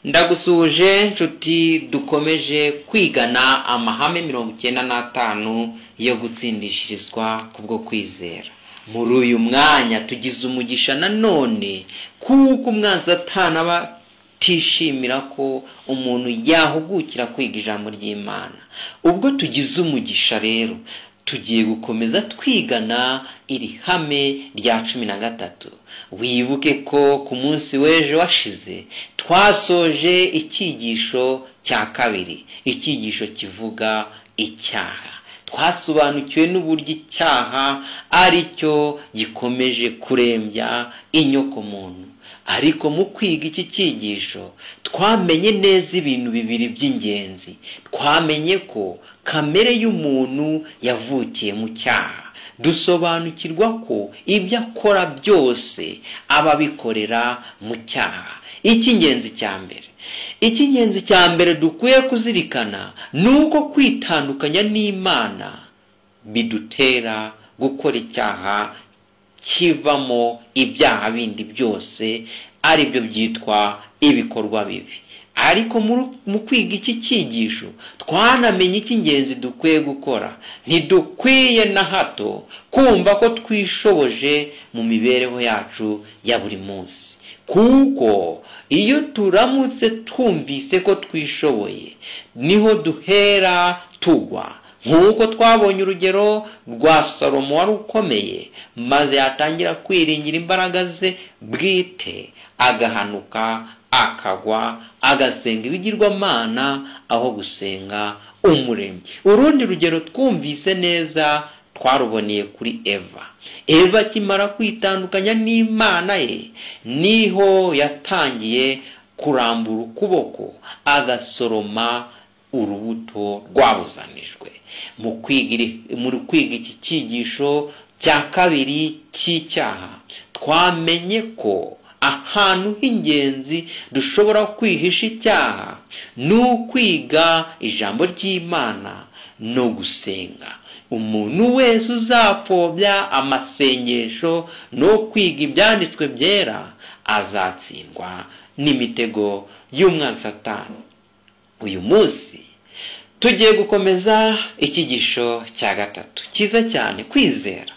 Ndagusuhuje nshuti, dukomeje kwigana amahame 95 yo gutsindishirizwa kubwo kwizera. Muri uyu mwanya tugize umugisha nanone kuko umwanzi Satani aba tishimira ko umuntu yahugukira kwiga ijambo ry'Imana. Ubwo tugize umugisha rero tugiye gukomeza twigana iri hame rya 13. Wibuke ko ku munsi w'ejo washize twasoje icyigisho cya kabiri, icyigisho kivuga icyaha. Twasobanukiwe n'uburyo icyaha ari cyo gikomeje kurembya inyoko muntu. Ariko mu kwiga iki cyigisho twamenye neza ibintu bibiri by'ingenzi. Twamenye ko kamere y'umuntu yavukiye mu cyaha. Dusobanukirwa ko ibyo akora byose aba bikorera mu cyaha. Icy'ingenzi cya mbere dukwiye kuzirikana nuko kwitandukanya n'Imana bidutera gukora icyaha kivamo ibyaha bindi byose, ari byo byitwa ibikorwa bibi. Ariko mu kwiga iki cyigisho twanamenye icy'ingenzi dukwiye gukora. Ntidukwiye na hato kumva ko twishoboje mu mibereho yacu ya buri munsi, kuko iyo turamutse twumvise ko twishoboye niho duhera tugwa. Nk'uko twabonye urugero rwa Salomo wari ukomeye, maze yatangira kwiringira imbaraga ze bwite, agahanuka, akagwa, agasenga ibigirwamana aho gusenga Umuremyi. Urundi rugero twumvise neza twaruboneye kuri Eva akimara kwitandukanya n'Imana ye, niho yatangiye kurambura ukuboko agasoroma urubuto rwabuzanijwe. Mu kwiga iki cyigisho cya kabiri cy'icyaha twamenye ko ahantu h'ingenzi dushobora kwihisha icyaha ni ukwiga ijambo ry'Imana no gusenga. Umuntu wese uzapfobya amasengesho no kwiga ibyanditswe byera azatsindwa n'imitego y'umwanzi Satani. Uyu munsi tugiye gukomeza icyigisho cya gatatu cyiza cyane, kwizera.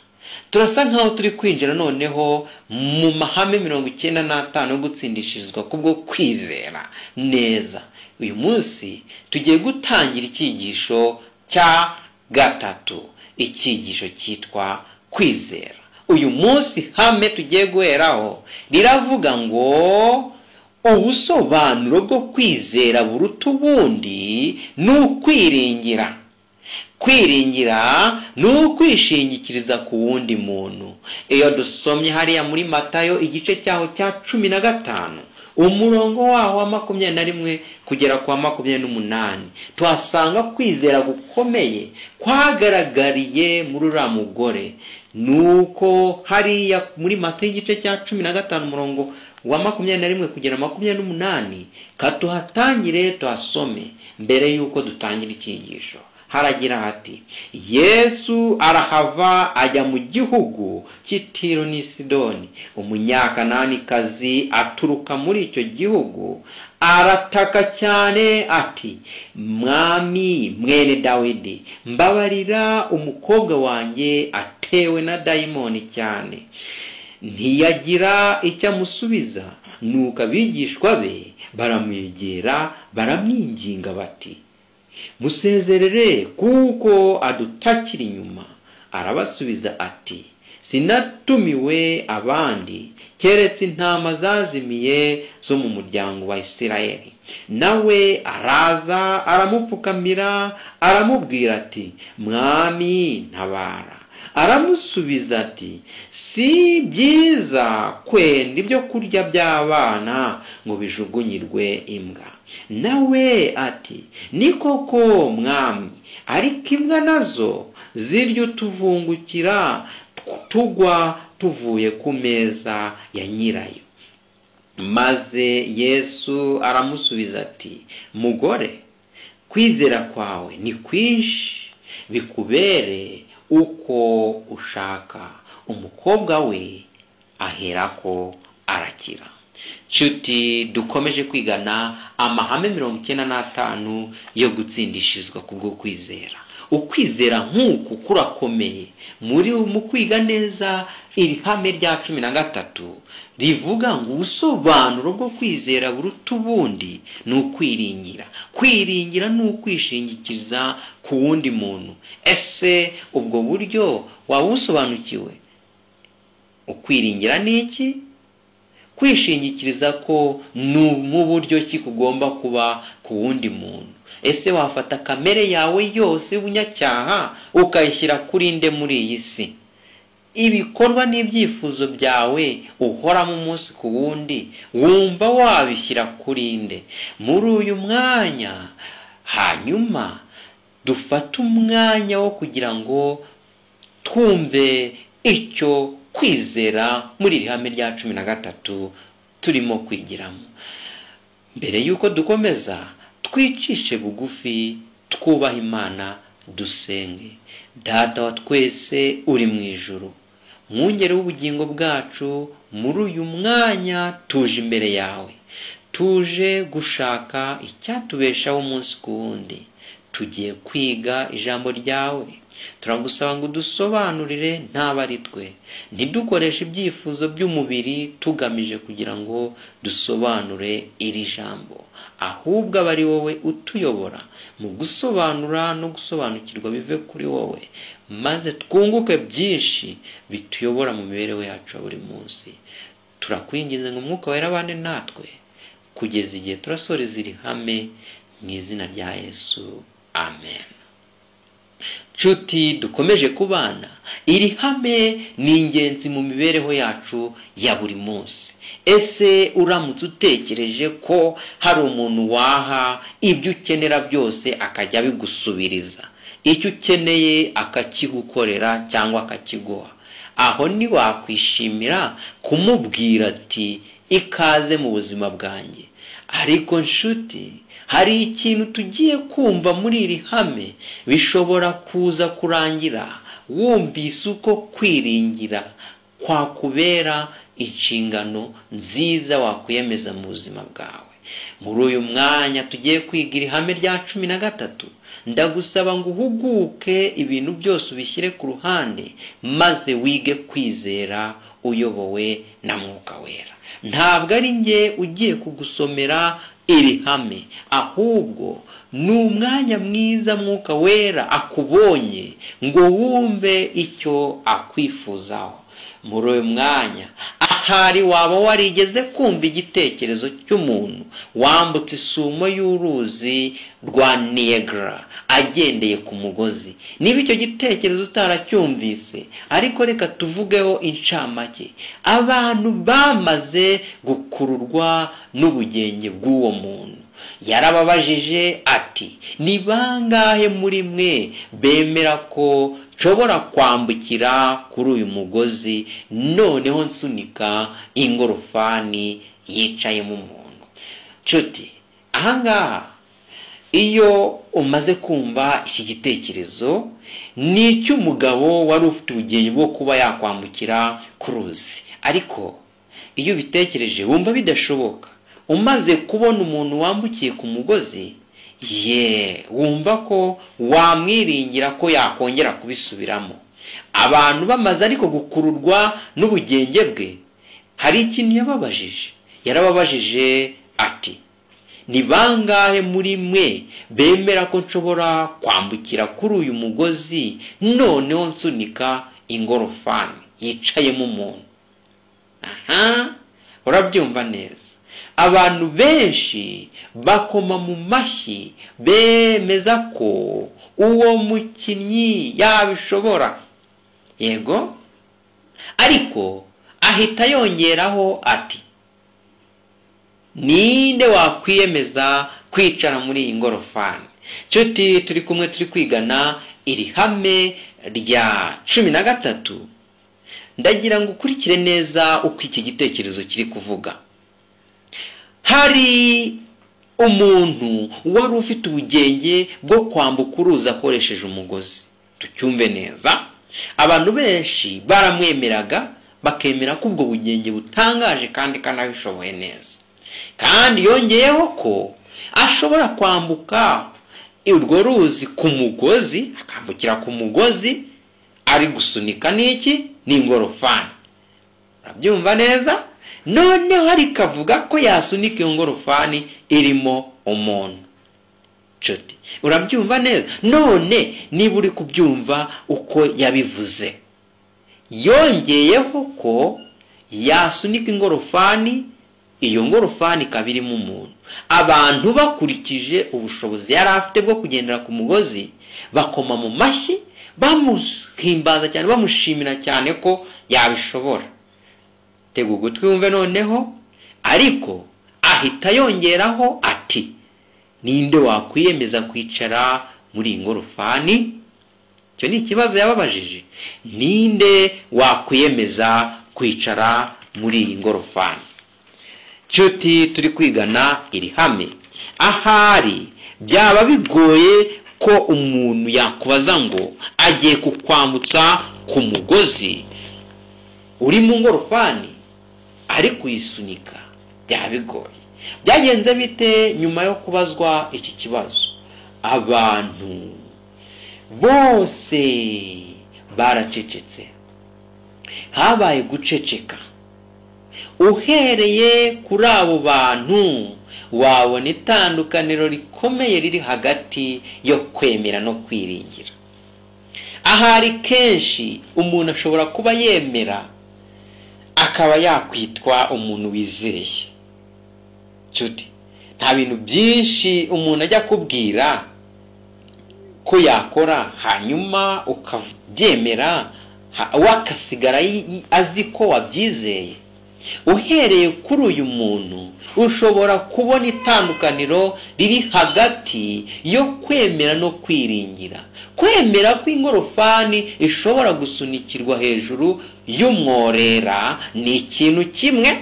Turasa nkaho turi kwinjira noneho mu mahame 95 yo gutsindishirizwa kubwo kwizera neza. Uyu munsi tugiye gutangira icyigisho cya gatatu, icyigisho cyitwa kwizera. Uyu munsi hame tugiye guheraho riravuga ngo ubusobanuro bwo kwizera buruta ubundi ni ukwiringira. Kwiringira ni ukwishingikiriza ku wundi muntu. Iyo dusomye hariya muri Matayo igice cyaho cya 15 umurongo waho wa 21 kugera kwa 28, tuhasanga kwizera gukomeye kwagaragariye muri uriya mugore. Nuko hariya muri Matayo igice cya 15 umurongo wa 21 kugera 28, katuhatangire tuhasome mbere yuko dutangira icyigisho. Haragira hati: Yesu arahava ajya mu gihugu cy'Itiro n'i Sidoni. Umunyakananikazi aturuka muri icyo gihugu arataka cyane ati, Mwami mwene Dawidi, mbabarira umukobwa wanjye atewe na dayimoni cyane. Ntiyagira icyo amusubiza. Nuko abigishwa be baramwegera baramwinginga bati, musezerere kuko adutakira inyuma. Arabasubiza ati, sinatumiwe abandi keretse intama zazimiye zo mu muryango wa Isirayeli. Nawe araza aramupfukamira aramubwira ati, Mwami ntabara. Aramusubiza ati, si byiza kwenda ibyo kurya by'abana ngo bijugunyirwe imbwa. Nawe ati, ni koko Mwami, ariko imbwa nazo zirya utuvungukira tugwa tuvuye ku meza ya nyirayo. Maze Yesu aramusubiza ati, mugore, kwizera kwawe ni kwinshi, bikubere uko ushaka. Umukobwa we aherako arakira. nshuti dukomeje kwigana amahame 95 yo gutsindishizwa kubwo kwizera. Ukwizera nk'uku kurakomeye mu kwiga neza iri hame rya 13 rivuga ngo ubusobanuro bwo kwizera buruta ubundi ni ukwiringira. Kwiringira ni ukwishingikiriza ku wundi muntu. Ese ubwo buryo wabusobanukiwe? Ukwiringira ni iki? Kwishingikiriza ko mu buryo ki kugomba kuba ku wundi muntu. Ese wafata kamere yawe yose y'ubunyacyaha ukayishyira kuri nde muri iyi si? Ibikorwa n'ibyifuzo byawe uhora mu munsi ku wundi wumva wabishyira kuri nde? Muri uyu mwanya hanyuma dufata umwanya wo kugira ngo twumve icyo kwizera muri iri hame rya 13 turimo kwigiramo. Mbere yuko dukomeza, twicishe bugufi, twubaha Imana, dusenge. Data wa twese uri mu ijuru, mwungere w'ubugingo bwacu, muri uyu mwanya tuje imbere yawe, tuje gushaka icyatubeshaho umunsi ku wundi. Tugiye kwiga ijambo ryawe, turagusaba ngo dusobanurire ntaba twe, ntidukoreshe ibyifuzo by'umubiri tugamije kugira ngo dusobanure iri jambo, ahubwo abari wowe utuyobora mu gusobanura no gusobanukirwa bive kuri wowe, maze twunguke byinshi bituyobora mu mibereho yacu buri munsi. Turakwinginze ngo Umwuka wera abane natwe kugeza igihe turasoreza iri hame, mu izina rya Yesu, amen. Nshuti dukomeje kubana, iri hame ni ingenzi mu mibereho yacu ya buri munsi. Ese uramutse utekereje ko hari umuntu waha ibyo ukenera byose akajya bigusubiriza, icyo ukeneye akakigukorera cyangwa akakiguha, aho ni wakwishimira kumubwira ati ikaze mu buzima bwanjye? Ariko nshuti, hari ikintu tugiye kumva muri iri hame bishobora kuza kurangira wumvise uko kwiringira kwakubera inshingano nziza wakwiyemeza mu buzima bwawe. Muri uyu mwanya tugiye kwiga iri hame rya 13, ndagusaba ngo uhuguke ibintu byose ubishyire ku ruhande, maze wige kwizera uyobowe na Mwuka Wera. Ntabwo ari nge ugiye kugusomera iri hame, ahubwo ni umwanya mwiza Mwuka Wera akubonye ngo wumve icyo akwifuzaho. Muri uyu mwanya ahari waba warigeze kumva igitekerezo cy'umuntu wambutse isumo y'uruzi rwa Niagara agendeye ku mugozi. Niba icyo gitekerezo utaracyumvise, ariko reka tuvugeho incamake. Abantu bamaze gukururwa n'ubugenge bw'uwo muntu. Yarababajije ati, ni bangahe muri mwe bemera ko nshobora kwambukira kuri uyu mugozi noneho nsunika ingorofani yicayemo umuntu? Nshuti, ahangaha iyo umaze kumva iki gitekerezo, ni icy'umugabo wari ufite ubugenge bwo kuba yakwambukira ku ruzi. Ariko iyo ubitekereje wumva bidashoboka, umaze kubona umuntu wambukiye ku mugozi, wumva ko wamwiringira ko yakongera kubisubiramo. Abantu bamaze ariko gukururwa n'ubugenge bwe, hari ikintu yababajije. Yarababajije ati, ni bangahe muri mwe bemera ko nshobora kwambukira kuri uyu mugozi noneho nsunika ingorofani yicayemo umuntu? Urabyumva neza. Abantu benshi bakoma mu mashyi bemeza ko uwo mukinnyi yabishobora. Yego, ariko ahita yongeraho ati, ninde wakwiyemeza kwicara muri iyi ngorofani? Nshuti turi kumwe, turi kwigana iri hame rya 13. Ndagira ngo ukurikire neza uko iki gitekerezo kiri kuvuga. Hari umuntu wari ufite ubugenge bwo kwambuka uruzi akoresheje umugozi. Tucyumve neza. Abantu benshi baramwemeraga, bakemera ko ubwo bugenge butangaje kandi kanabishoboye neza. Kandi yongeyeho ko ashobora kwambuka urwo ruzi ku mugozi, akambukira ku mugozi ari gusunika n'ingorofani. Urabyumva neza? Noneho hari kavuga ko yasunika iyo ngorofani irimo umuntu. Nshuti, urabyumva neza? None niba uri kubyumva uko yabivuze, yongeyeho ko yasunika ingorofani, iyo ngorofani kabirimo umuntu. Abantu bakurikije ubushobozi yari afite bwo kugendera ku mugozi bakoma mu mashyi, bamuhimbaza cyane, bamushimira cyane ko yabishobora. Tega ugutwi wumve noneho, ariko ahita yongeraho ati, ninde wakwiyemeza kwicara muri ingorofani? Cyo ni ikibazo yababajije. Ninde wakwiyemeza kwicara muri ingorofani? Nshuti, turi kwigana iri hame. Ahari byaba bigoye ko umuntu yakubaza ngo agiye kukwambutsa ku mugozi uri mu ngorofani ari kuyisunika. Byaba bigoye. Byagenze bite nyuma yo kubazwa iki kibazo? Abantu bose baracecetse. Habaye guceceka. Uhereye kuri abo bantu wabona itandukaniro rikomeye riri hagati yo kwemera no kwiringira. Ahari kenshi umuntu ashobora kuba yemera akaba yakwitwa umuntu wizeye. Nshuti, nta bintu byinshi umuntu ajya kubwira ko yakora hanyuma ukabyemera wakasigara azi ko wabyizeye. Uhereye kuri uyu muntu ushobora kubona itandukaniro riri hagati yo kwemera no kwiringira. Kwemera ko ingorofani ishobora gusunikirwa hejuru y'umworera ni ikintu kimwe.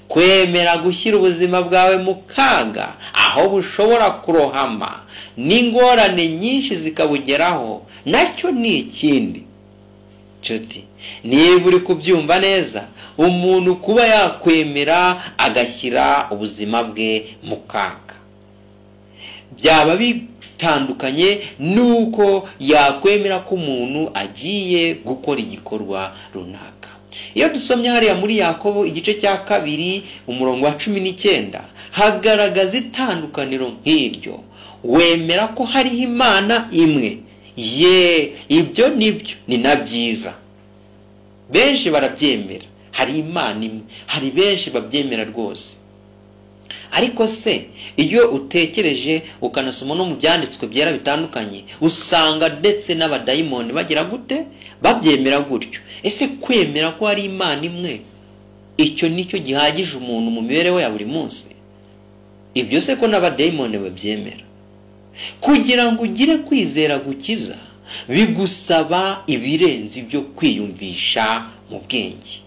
Kwemera gushyira ubuzima bwawe mu kaga aho bushobora kurohama n'ingorane nyinshi zikabugeraho nacyo ni ikindi. Nshuti, niba uri kubyumva neza, umuntu kuba yakwemera agashyira ubuzima bwe mu kaga byaba bitandukanye nuko yakwemera ko umuntu agiye gukora igikorwa runaka. Iyo dusomye hariya muri Yakobo igice cya 2 umurongo wa 19 hagaragaza itandukaniro nk'iryo. Wemera ko hariho Imana imwe. Ibyo nibyo ni na byiza. Benshi barabyemera, hari Imana imwe, hari benshi babyemera rwose. Ariko se iyo utekereje ukanasoma no mu byanditswe byera bitandukanye, usanga ndetse n'abadayimoni bagira gute? Babyemera gutyo. Ese kwemera ko hari Imana imwe, icyo nicyo gihagije umuntu mu mibereho ya buri munsi? Ibyo se ko n'abadayimoni babyemera? Kugira ngo ugire kwizera gukiza bigusaba ibirenze ibyo kwiyumvisha mu bwenge.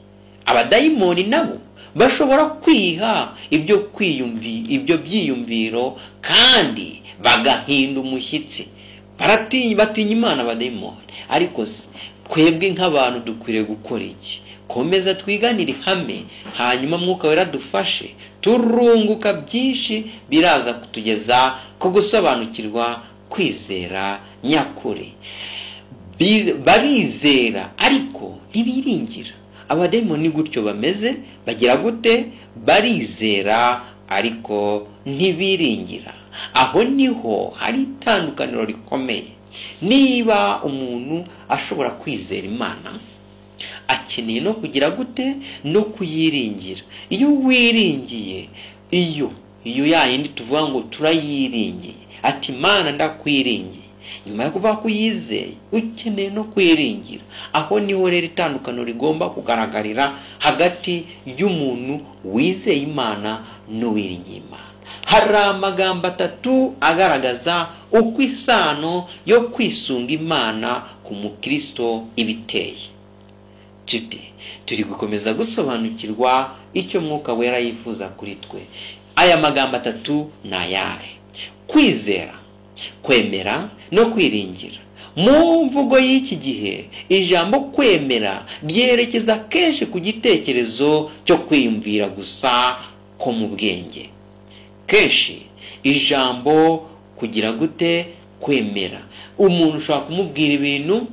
Abadayimoni nabo bashobora kwiha ibyo byiyumviro kandi bagahinda umushyitsi. Batinya Imana abadayimoni. Ariko twebwe nk'abantu dukwiriye gukora iki? Komeza twiganire ihame, hanyuma Mwuka Wera dufashe turunguka byinshi biraza kutugeza ku gusobanukirwa kwizera nyakuri. Barizera ariko ntibiringira. Abadayimoni gutyo bameze, bagira gute? Barizera ariko ntibiringira. Aho niho hari itandukaniro rikomeye. Niba umuntu ashobora kwizera Imana, akeneye no kugira gute? No kuyiringira. Iyo wiringiye, iyo yayindi tuvuga ngo turayiringiye, ati Imana ndakwiringiye, nyuma yo kuvuga ko uyizeye ukeneye no kwiringira. Aho niho rero itandukaniro rigomba kugaragarira hagati y'umuntu wizeye Imana n'uwiringiye Imana. Hari amagambo 3 agaragaza uko isano yo kwisunga Imana ku mukristo ibiteye. Nshuti, turi gukomeza gusobanukirwa icyo Mwuka Wera yifuza kuri twe. Aya magambo 3 ni ayahe? Kwizera, kwemera no kwiringira. mu mvugo y'iki gihe ijambo kwemera ryerekeza kenshi ku gitekerezo cyo kwiyumvira gusa ko mu bwenge. Kenshi ijambo kugira gute kwemera, umuntu ushobora kumubwira ibintu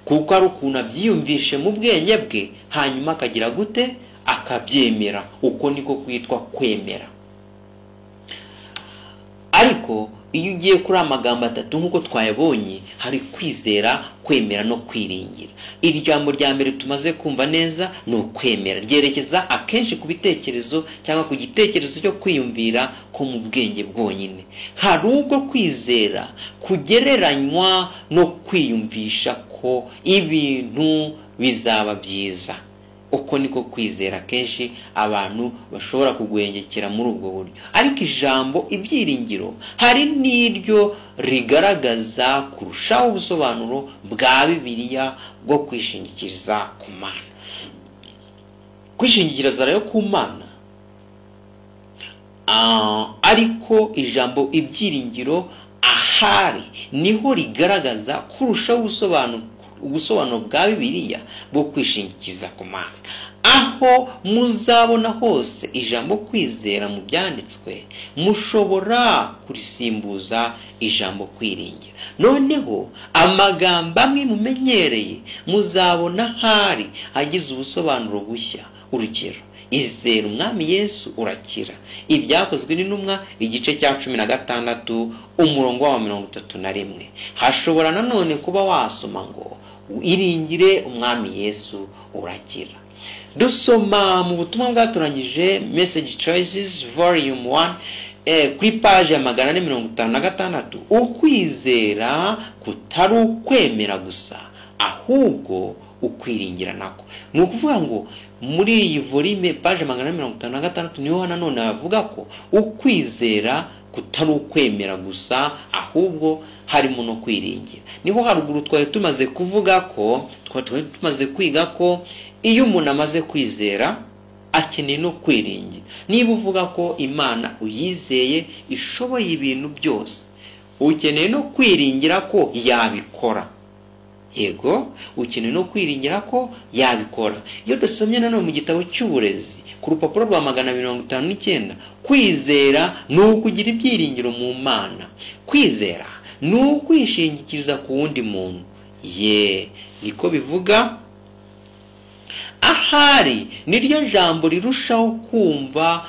kuko ari ukuntu abyiyumvishe mu bwenge bwe, hanyuma akagira gute akabyemera. Uko niko kwitwa kwemera. Ariko iyo ugiye kuri amagambo atatu nk'uko twayabonye, hari kwizera, kwemera no kwiringira. Iri jambo rya mbere tumaze kumva neza ni ukwemera, ryerekeza akenshi ku bitekerezo cyangwa ku gitekerezo cyo kwiyumvira ko mu bwenge bwonyine. Hari ubwo kwizera kugereranywa no kwiyumvisha ko ibintu bizaba byiza. Uko niko kwizera kenshi abantu bashobora kugwengekera muri ubwo buryo. Ariko ijambo ibyiringiro hari n'iryo rigaragaza kurushaho ubusobanuro bwa Bibiliya bwo kwishingikiriza ku Mana. Kwishingikiriza rero ku Mana, ariko ijambo ibyiringiro ahari niho rigaragaza kurushaho ubusobanuro bwa Bibiliya bwo kwishingikiriza ku Mana. Aho muzabona hose ijambo kwizera mu byanditswe, mushobora kurisimbuza ijambo kwiringira. Noneho amagambo amwe mumenyereye muzabona hari agize ubusobanuro bushya. Urugero, izera umwami Yesu urakira. Ibyakozwe n'intumwa igice cya 16 umurongo wa 31. Hashobora nanone kuba wasoma ngo iringire umwami Yesu urakira. Dusoma mu butumwa bwatoranyije Message Choices Volume 1 kuri page ya 456, ukwizera kutari ukwemera gusa ahubwo ukwiringira nako. Ni ukuvuga ngo muri iyi volume page 456 niho nanone avuga ko ukwizera kutari ukwemera gusa ahubwo harimo no kwiringira. Niho haruguru twari tumaze kuvuga ko tumaze kwiga ko iyo umuntu amaze kwizera akeneye no kwiringira. Niba uvuga ko Imana uyizeye ishoboye ibintu byose, ukeneye no kwiringira ko yabikora. Yego, ukeneye no kwiringira ko yabikora. Iyo dusomye nanone mu gitabo cy'uburezi ku rupapuro rwa 159, kwizera ni ukugira ibyiringiro mu Mana. Kwizera ni ukwishingikiriza ku wundi muntu. Niko bivuga. Ahari niryo jambo rirushaho kumva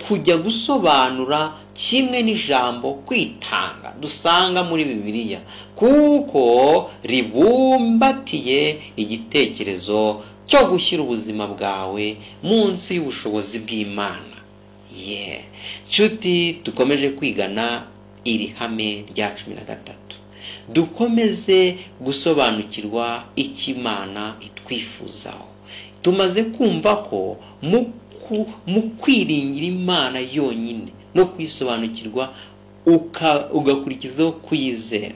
kujya gusobanura kimwe n'ijambo kwitanga dusanga muri Bibiliya, kuko ribumbatiye igitekerezo cyo gushyira ubuzima bwawe munsi y'ubushobozi bw'Imana. Nshuti, dukomeje kwigana iri hame rya 13. Dukomeze gusobanukirwa icyo Imana itwifuzaho. Tumaze kumva ko mu kwiringira Imana yonyine no kwisobanukirwa ugakurikizaho kwizera,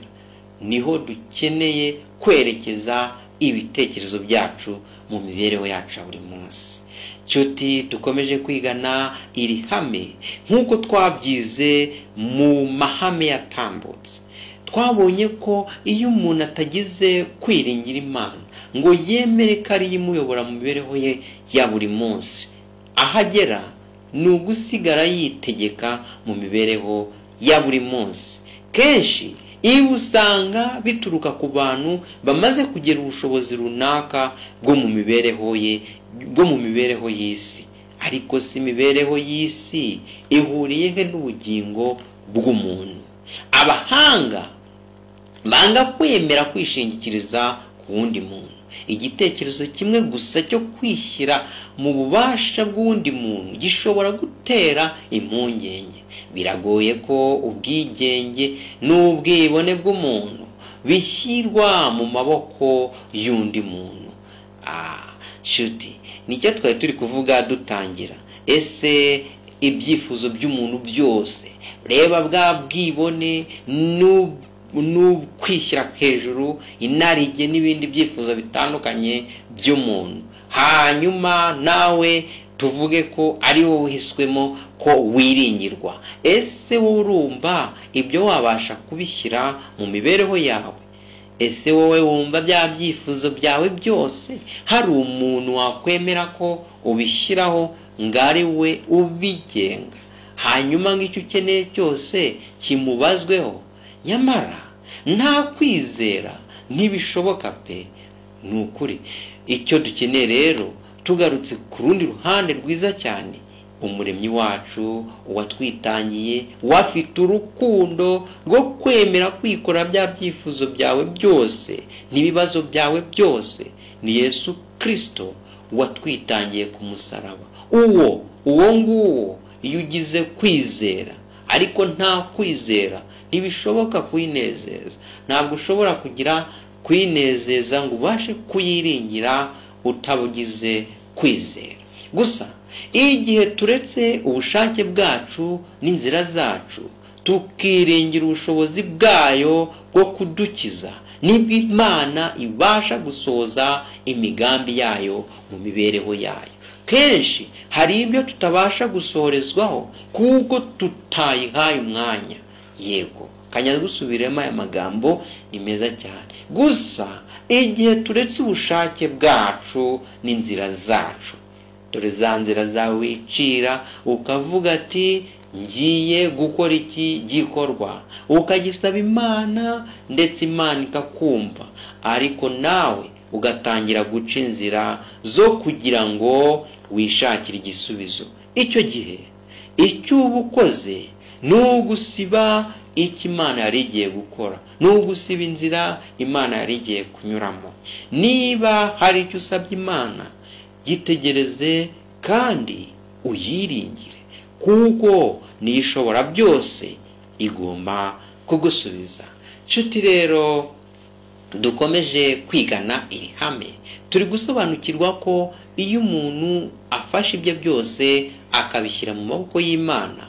niho dukeneye kwerekeza ibitekerezo byacu mu mibereho yacu buri munsi. Nshuti, dukomeje kwigana iri hame nk'uko twabyize mu mahame yatambutse. Twabonye ko iyo umuntu atagize kwiringira Imana ngo yemere ko ari imuyobora mu mibereho ye ya buri munsi, ahagera ni ugusigara yitegeka mu mibereho ya buri munsi. Kenshi ibi usanga bituruka ku bantu bamaze kugira ubushobozi runaka bwo mu mibereho y'isi. Ariko si imibereho y'isi ihuriye he n'ubugingo bw'umuntu? Abahanga banga kwemera kwishingikiriza ku wundi muntu. Igitekerezo kimwe gusa cyo kwishyira mu bubasha bw'undi muntu gishobora gutera impungenge. Biragoye ko ubwigenge n'ubwibone bw'umuntu bishyirwa mu maboko y'undi muntu. Nshuti, nicyo twari turi kuvuga dutangira. Ese ibyifuzo by'umuntu byose, reba bwa bwibone n'ukwishyira hejuru, inarijye n'ibindi byifuzo bitandukanye by'umuntu, hanyuma nawe tuvuge ko ari wowe uhiswemo ko wiringirwa. Ese wowe urumva ibyo wabasha kubishyira mu mibereho yawe? ese wowe wumva bya byifuzo byawe byose hari umuntu wakwemera ko ubishyiraho ngo ari we ubigenga, hanyuma ngo icyo ukeneye cyose kimubazweho? Nyamara nta kwizera ntibishoboka pe. Ni ukuri icyo dukeneye rero, tugarutse ku rundi ruhande rwiza cyane, umuremyi wacu watwitangiye, wafite urukundo rwo kwemera kwikora bya byifuzo byawe byose n'ibibazo byawe byose, ni Yesu Kristo watwitangiye ku musaraba. uwo nguwo iyo ugize kwizera, ariko nta kwizera ntibishoboka kwinezeza. Ntabwo ushobora kugira kwinezeza ngo ubashe kuyiringira utabugize kwizera. Gusa igihe turetse ubushake bwacu n'inzira zacu tukiringira ubushobozi bwayo bwo kudukiza, nibwo Imana ibasha gusohoza imigambi yayo mu mibereho yayo. Kenshi hari ibyo tutabasha gusohorezwaho kuko tutayihaye umwanya. Yego, kanyaza gusubiremo aya magambo ni meza cyane. Gusa igihe turetse ubushake bwacu n'inzira zacu, dore za nzira zawe wicira ukavuga ati ngiye gukora iki gikorwa, ukagisaba Imana ndetse Imana ikakumva, ariko nawe ugatangira guca inzira zo kugira ngo wishakire igisubizo. Icyo gihe icyo uba ukoze ni ugusiba icyo Imana yari igiye gukora, ni ugusiba inzira Imana yari igiye kunyuramo. Niba hari icyo usabye Imana, gitegereze kandi uyiringire, kuko niyo ishobora byose, igomba kugusubiza. Nshuti rero, dukomeje kwigana iri hame, turi gusobanukirwa ko iyo umuntu afashe ibyo byose akabishyira mu maboko y'Imana,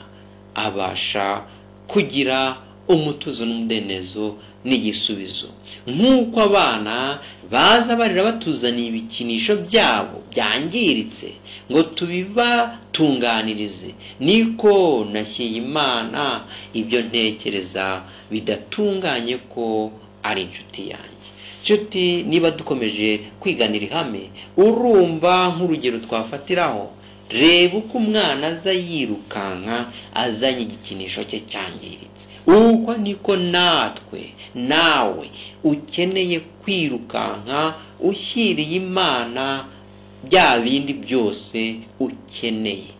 abasha kugira umutuzo n'umudendezo n'igisubizo. Nk'uko abana baza barira batuzaniye ibikinisho byabo byangiritse ngo tubibatunganirize, niko nashyeye Imana ibyo ntekereza bidatunganye ko ari inshuti yanjye. Nshuti, niba dukomeje kwiganira ihame, urumva nk'urugero twafatiraho, reba uko umwana aza yirukanka azanye igikinisho cye cyangiritse. Uko niko nawe ukeneye kwirukanka ushyiriye Imana bya bindi byose ukeneye.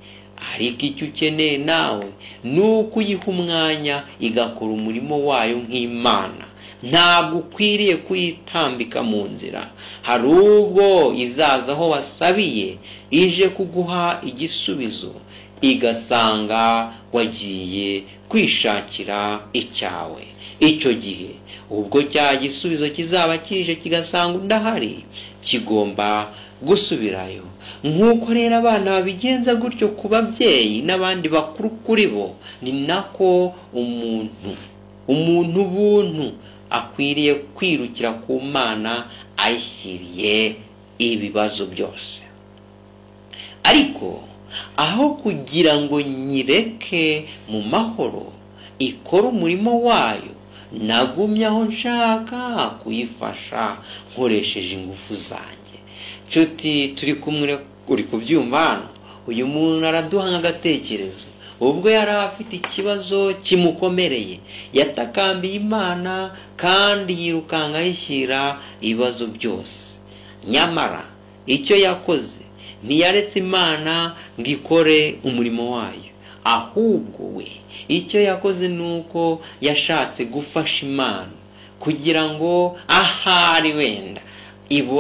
Ariko icyo ukeneye nawe ni uko uyiha umwanya igakora umurimo wayo nk'Imana. Ntabwo ukwiriye kuyitambika mu nzira. Hari ubwo izaza aho wasabiye ije kuguha igisubizo, igasanga wagiye kwishakira icyawe. Icyo gihe ubwo cya gisubizo kizaba kije kigasanga udahari, kigomba gusubirayo. Nk'uko rero abana babigenza gutyo ku babyeyi n'abandi bakuru kuri bo, ni nako umuntu buntu akwiriye kwirukira ku Mana ayishyiriye ibibazo byose. Ariko aho kugira ngo nyireke mu mahoro ikora umurimo wayo, nagumye aho nshaka kuyifasha nkoresheje ingufu zanjye. Nshuti, turi kumwe, uri kubyumva hano, uyu muntu araduha nk'agatekerezo. Ubwo yari afite ikibazo kimukomereye, yatakambiye Imana kandi yirukanka ayishyira ibibazo byose. Nyamara icyo yakoze, ntiyaretse Imana ngo ikore umurimo wayo, ahubwo we icyo yakoze nuko yashatse gufasha Imana kugira ngo ahari wenda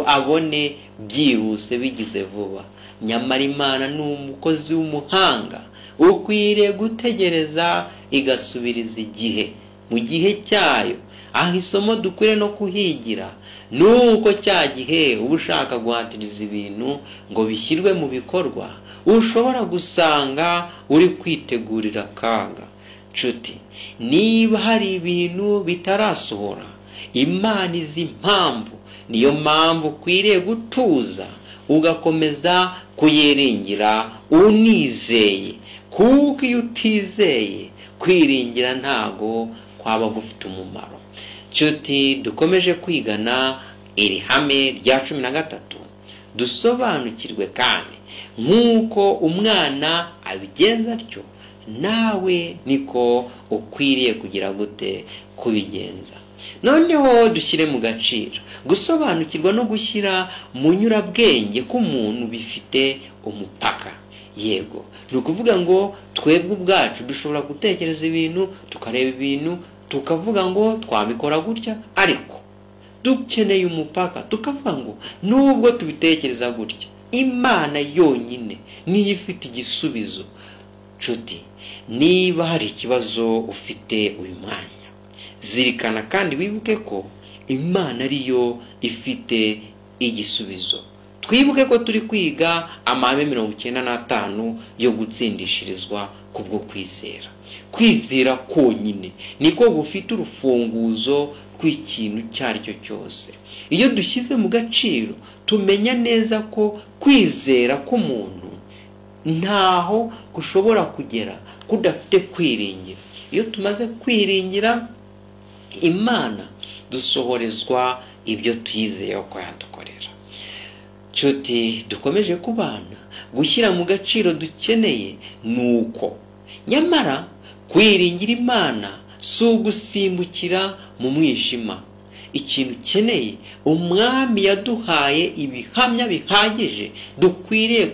abone byihuse bigize vuba. Nyamara Imana ni umukozi w'umuhanga, ukwiriye gutegereza igasubiriza igihe mu gihe cyayo. Aho isomo dukwiriye no kuhigira nuko cya gihe uba ushaka guhatiriza ibintu ngo bishyirwe mu bikorwa, ushobora gusanga uri kwitegurira akaga. Nshuti, niba hari ibintu bitarasohora, Imana izi impamvu. Niyo mpamvu ukwiriye gutuza ugakomeza kuyiringira unizeye, kuko iyo utizeye kwiringira ntago kwaba gufite umumaro. nshuti dukomeje kwigana iri hame rya 13, dusobanukirwe kandi nk'uko umwana abigenza atyo nawe niko ukwiriye kugira gute kubigenza. Noneho dushyire mu gaciro gusobanukirwa no gushyira mu nyurabwenge k'umuntu bifite umupaka. Yego, ni ukuvuga ngo twebwe ubwacu dushobora gutekereza ibintu, tukareba ibintu, tukavuga ngo twabikora gutya, ariko dukeneye umupaka. Tukavuga ngo nubwo tubitekereza gutya, Imana yonyine niyo ifite igisubizo. Nshuti, niba hari ikibazo ufite uyu mwanya, zirikana kandi wibuke ko Imana ariyo ifite igisubizo. Twibuke ko turi kwiga amahame 95 yo gutsindishirizwa kubwo kwizera. Kwizera konyine niko gufite urufunguzo rw'ikintu cyaricyo cyose. Iyo dushyize mu gaciro, tumenya neza ko kwizera k'umuntu ntaho gushobora kugera kudafite kwiringira. Iyo tumaze kwiringira Imana, dusohorezwa ibyo twizeye ko yadukorera. Nshuti dukomeje kubana, gushyira mu gaciro dukeneye nuko nyamara kwiringira Imana si ugusimbukira mu mwijima. Ikintu ukeneye, umwami yaduhaye ibihamya bihagije dukwiriye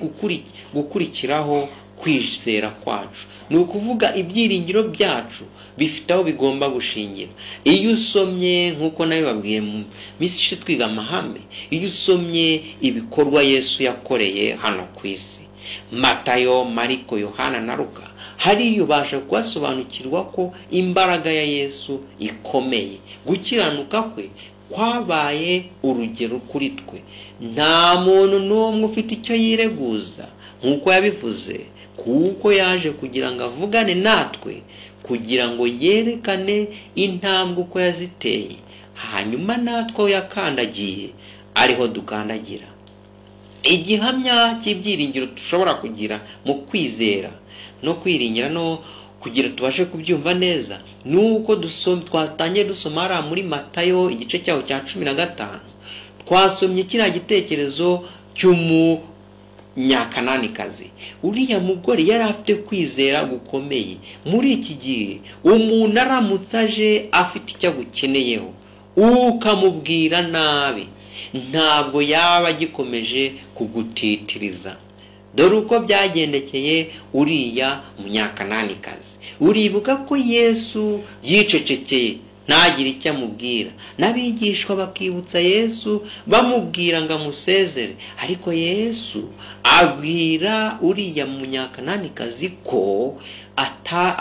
gukurikiraho kwizera kwacu. Ni ukuvuga ibyiringiro byacu bifite aho bigomba gushingira. Iyo usomye nk'uko nayo babwiye mu minsi twiga amahame, iyo usomye ibikorwa Yesu yakoreye hano ku isi, Matayo, Mariko, Yohana na Luka, hariyo ubasha kubasobanukirwa ko imbaraga ya Yesu ikomeye. Gukiranuka kwe kwabaye urugero kuri twe. Nta muntu n'umwe ufite icyo yireguza nk'uko yabivuze, kuko yaje kugira ngo avugane natwe, kugira ngo yerekane intambwe uko yaziteye, hanyuma natwe yakandagiye ariho dukandagira. Igihamya cy'ibyiringiro dushobora kugira mu kwizera no kwiringira no kugira tubashe kubyumva neza, nuko twatangiye dusoma ara muri Matayo igice cyaho cya 15. Twasomye kiriya gitekerezo cy'umunyakananikazi. Uriya mugore yari afite kwizera gukomeye. Muri iki gihe umuntu aramutse aje afite icyo agukeneyeho ukamubwira nabi, ntabwo yaba agikomeje kugutitiriza. Dore uko byagendekeye uriya munyakananikazi. Uribuka ko Yesu yicecekeye ntagire icyo amubwira, n'abigishwa bakibutsa Yesu bamubwira ngo amusezere, ariko Yesu abwira uriya munyakananikazi ko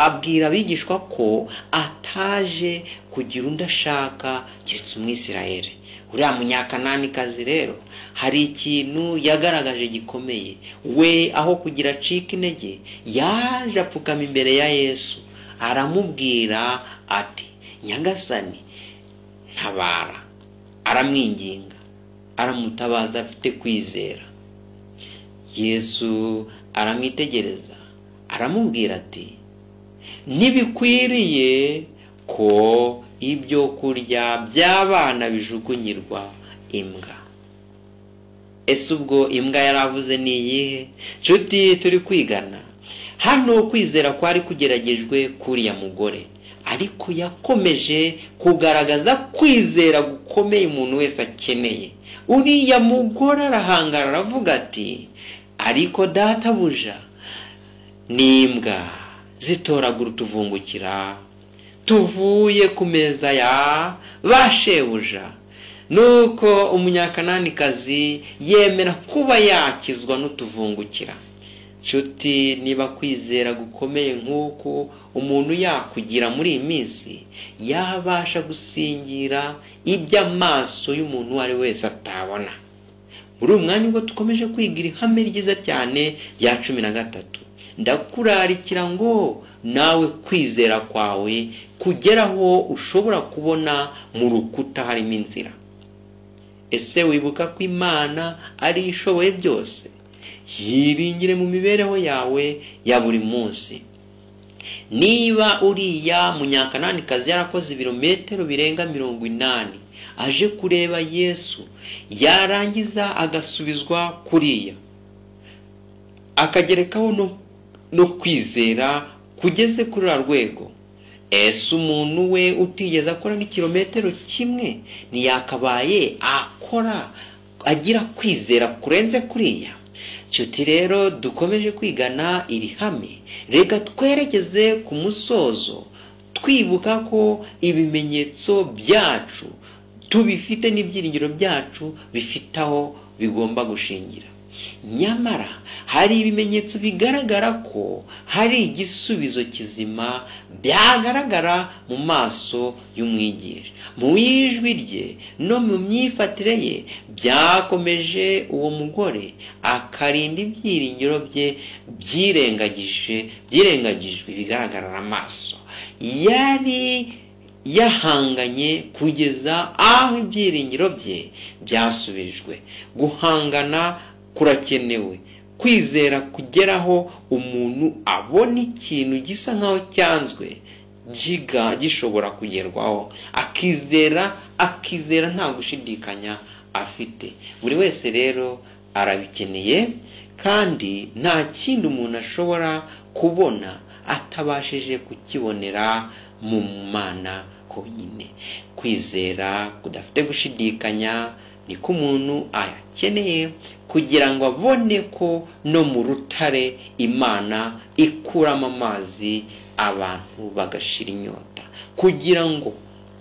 abwira abigishwa ko ataje kugira undi ashaka keretse Umwisirayeli. Uriya munyakananikazi rero hari ikintu yagaragaje gikomeye. We aho kugira acika intege, yaje apfukama imbere ya Yesu aramubwira ati, Nyagasani ntabara. Aramwinginga, aramutabaza afite kwizera. Yesu aramwitegereza aramubwira ati, nibikwiriye ko ibyo kurya by'abana bijugunyirwa imbwa. Ese ubwo imbwa yaravuze ni iyihe? Nshuti turi kwigana hano, kwizera kwari kugeragejwe kuriya mugore, ariko yakomeje kugaragaza kwizera gukomeye umuntu wese akeneye. Uriya mugore arahangara aravuga ati, ariko databuja, n'imbwa zitoragura utuvungukira tuvuye ku meza ya bashebuja. Nuko umunyakananikazi yemera kuba yakizwa n'utuvungukira. Nshuti, niba kwizera gukomeye nk'uko umuntu yakugira muri iyi minsi, yabasha gusingira iby'amaso y'umuntu uwo ari wese atabona. Muri uyu mwanya ubwo dukomeje kwigira ihame ryiza cyane rya 13, ndakurarikira ngo nawe kwizera kwawe kugeraho ushobora kubona mu rukuta harimo inzira. Ese wibuka ko Imana ari ishoboye byose? Yiringire mu mibereho yawe ya buri munsi. niba uriya munyakananikazi yarakoze ibirometero birenga 80 aje kureba Yesu, yarangiza agasubizwa kuriya, akagerekaho no kwizera kugeze kuri rwego, ese umuntu we utigeze akora n'ikirometero kimwe ntiyakabaye akora agira kwizera kurenze kuriya? Nshuti rero, dukomeje kwigana iri hame, reka twerekeze ku musozo twibuka ko ibimenyetso byacu tubifite n'ibyiringiro byacu bifite aho bigomba gushingira. Nyamara hari ibimenyetso bigaragara ko hari igisubizo kizima byagaragara mu maso y'umwigisha, mu ijwi rye no mu myifatire ye. Byakomeje uwo mugore akarinda ibyiringiro bye byirengagijwe bigaragarira amaso. Yari yahanganye kugeza aho ibyiringiro bye byasubijwe. Guhangana kurakenewe, kwizera kugeraho umuntu abona ikintu gisa nkaho cyanzwe gishobora kugerwaho, akizera nta gushidikanya afite. Buri wese rero arabikeneye, kandi nta kindi umuntu ashobora kubona atabashije kukibonera mu Mana konyine. Kwizera kudafite gushidikanya niko umuntu ayakeneye kugira ngo abone ko no mu rutare Imana ikuramo amazi abantu bagashira inyota, kugira ngo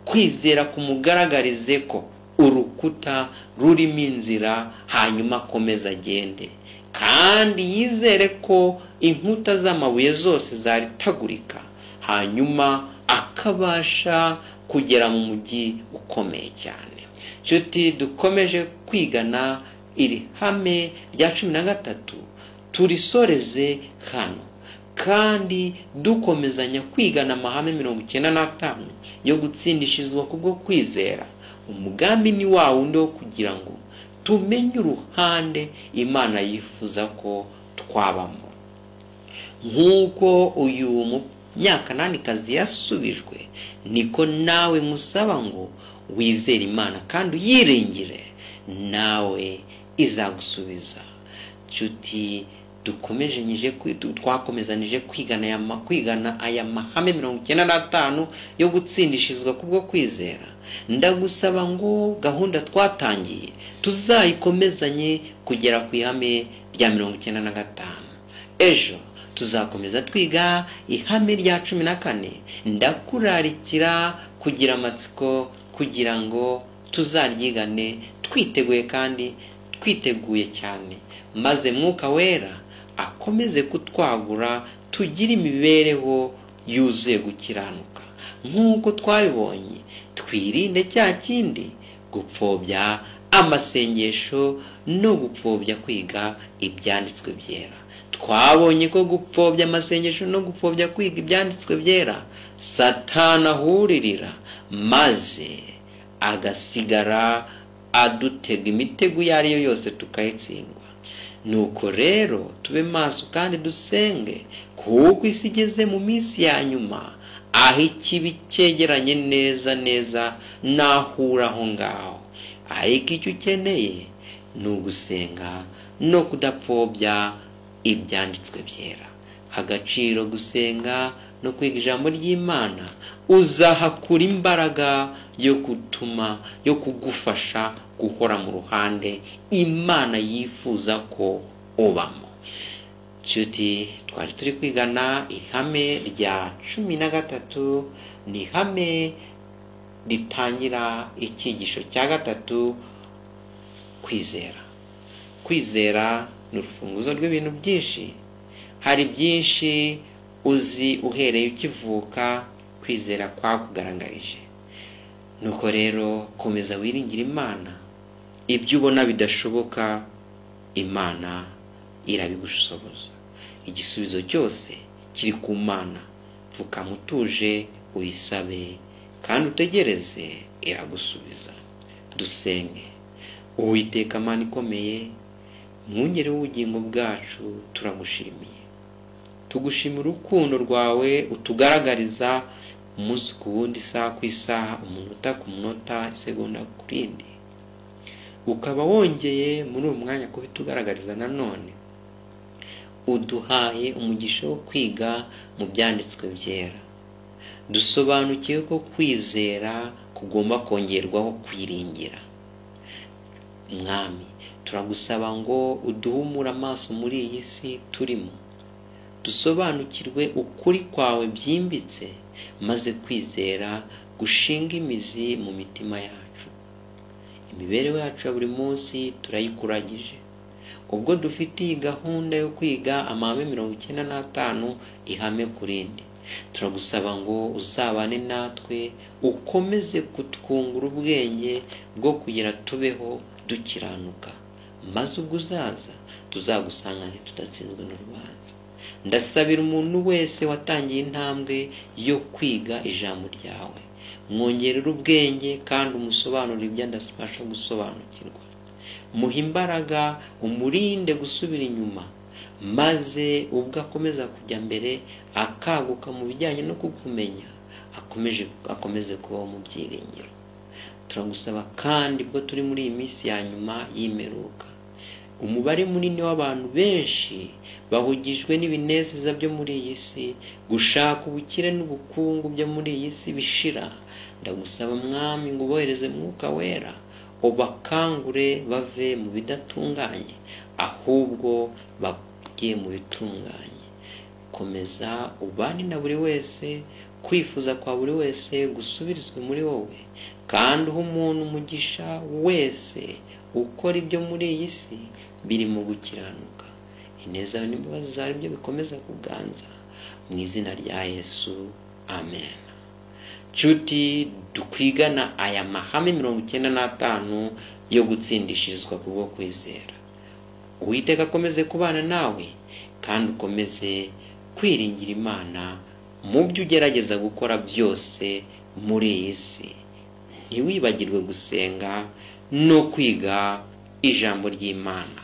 kwizera kumugaragarize ko urukuta rurimo inzira, hanyuma akomeza agende, kandi yizere ko inkuta z'amabuye zose zaritagurika, hanyuma akabasha kugera mu mujyi ukomeye cyane. Nshuti, dukomeje kwigana iri hame rya 13, turisoreze hano, kandi dukomezanya kwigana amahame 95 yo gutsindishizwa kubwo kwizera. Umugambi ni wa wundi wo kugira ngo tumenye uruhande Imana yifuza ko twabamo. Nk'uko uyu munyakananikazi yasubijwe, niko nawe musaba ngo wizere Imana kandi uyiringire, nawe izagusubiza. Nshuti, twakomezanije kwigana aya mahame 95 yo gutsindishizwa kubwo kwizera. Ndagusaba ngo gahunda twatangiye tuzayikomezanye kugera ku ihame rya 95. Ejo tuzakomeza twiga ihame rya 14. Ndakurarikira kugira amatsiko kugira ngo tuzaryigane twiteguye kandi twiteguye cyane, maze Mwuka Wera akomeze kutwagura tugira imibereho yuzuye gukiranuka. Nk'uko twabibonye, twirinde cya kindi gupfobya amasengesho no gupfobya kwiga ibyanditswe byera. Twabonye ko gupfobya amasengesho no gupfobya kwiga ibyanditswe byera Satani ahuririra, maze agasigara adutega imitego iyo ari yo yose tukayitsindwa. Nuko rero tube maso kandi dusenge, kuko isi igeze mu minsi ya nyuma, aho ikibi cyegeranye neza nahura aho ngaho. Ariko icyo ukeneye ni ugusenga no kudapfobya ibyanditswe byera. Agaciro gusenga no kwiga ijambo ry'Imana, uzahakura imbaraga yo kugufasha guhora mu ruhande Imana yifuza ko ubamo. Nshuti, twari turi kwigana ihame rya 13, ni ihame ritangira icyigisho cya 3, kwizera. Kwizera ni urufunguzo rw'ibintu byinshi. Hari byinshi uzi uhereye ukivuka, kwizera kwakugaragarije. Nuko rero komeza wiringira Imana. Ibyo ubona bidashoboka, Imana irabigushoboza. Igisubizo cyose kiri ku Mana. Pfukama utuje uyisabe kandi utegereze, iragusubiza. Dusenge. Uwiteka Mana ikomeye, mwungeri w'ubugingo bwacu, turagushimiye tugushimira urukundo rwawe utugaragariza umunsi ku wundi, isaha ku isaha, umunota ku munota, isegonda ku rindi. Ukaba wongeye muri uwo mwanya kubitugaragariza nanone. Uduhaye umugisha wo kwiga mu byanditswe byera. Dusobanukiwe ko kwizera kugomba kongerwaho kwiringira. Mwami, turagusaba ngo uduhumure amaso muri iyi si turimo. Dusobanukirwe ukuri kwawe byimbitse, maze kwizera gushinga imizi mu mitima yacu. Imibereho yacu ya buri munsi turayikuragije. Ubwo dufite iyi gahunda yo kwiga amahame 95 ihame ku rindi, turagusaba ngo uzabane natwe, ukomeze kutwungura ubwenge bwo kugira tubeho dukiranuka, maze ubwo uzaza tuzagusangane tudatsinzwe n'urubanza. Ndasabira umuntu wese watangiye intambwe yo kwiga ijambo ryawe, mwongerera ubwenge kandi umusobanurire ibyo adabasha gusobanukirwa. Muhe imbaraga, umurinde gusubira inyuma, maze ubwo akomeza kujya mbere akaguka mu bijyanye no kukumenya, akomeze kubaho mu byiringiro. Turagusaba kandi ubwo turi muri iyi minsi ya nyuma y'imperuka, umubare munini w'abantu benshi bahugijwe n'ibinezeza byo muri iyi si, gushaka ubukire n'ubukungu byo muri iyi si bishira. Ndagusaba Mwami ngo ubohereze Mwuka Wera, ubakangure bave mu bidatunganye ahubwo bagiye mu bitunganye. Komeza ubane na buri wese, kwifuza kwa buri wese gusubirizwe muri wowe, kandi uha umuntu umugisha wese ukora ibyo muri iyi si birimo gukiranuka. Ineza n'imbabazi zawe byo bikomeza kuganza, mu izina rya Yesu, amen. Nshuti, dukwigana aya mahame 95 yo gutsindishirizwa kubwo kwizera. Uwiteka akomeze kubana nawe, kandi ukomeze kwiringira Imana mu byo ugerageza gukora byose muri iyi si. Ntiwibagirwe gusenga no kwiga ijambo ry'Imana.